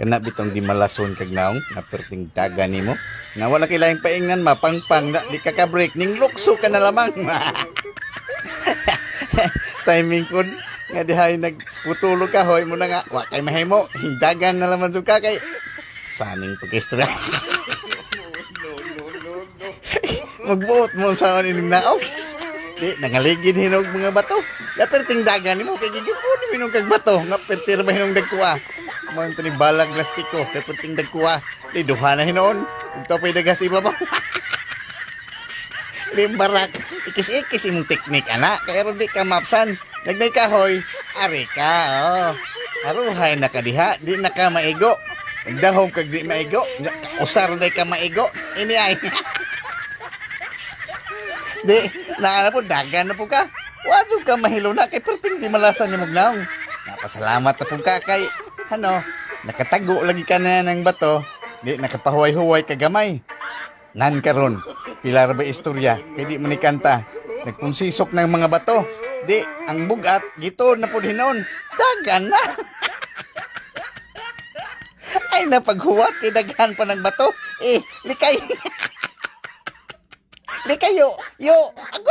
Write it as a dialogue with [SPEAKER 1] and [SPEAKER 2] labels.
[SPEAKER 1] Kana bitong di malason kag naong na perting daga nimo. Na wala kailangang paingnan mapangpang na di ka ka-break ning lukso ka na lamang. Timing kun nga dihay nagputulo ka hoy mo na nga wa kay mahimo hindagan na laman sud ka kay saning pagkistra. Magbuot mo sa ining naog. Di nangaligid hinog mga bato. Ya perting dagan nimo kay gigukod minong kag bato nga pertir ba hinong dagkuha. Mo ni balag plastiko kay perting dagkuha. Di duha na hinon. Ug tapay dagas ibabaw. Limbarak ikis-ikis imong teknik ana kay aron di ka mapsan. Nagnay kahoy, ari ka. Oh. Aruhay na ka diha, di na ka maigo. Dahom kag di maigo, usar day ka maigo. Ini ay. Di, naana po, dagan na po ka. Wadyo ka mahilo na, kay perting di malasan niya magnaong. Napasalamat na po ka kay, nakatago lagi ka na ng bato, di nakapahuway-huway kagamay. Nan karon, pilar ba istorya, kay di manikanta, nagpunsisok ng mga bato. Di, ang bugat, gito na po hinon, dagan na. Ay, napaghuwat, daghan pa ng bato. Likay. Likay, yo. Agoy.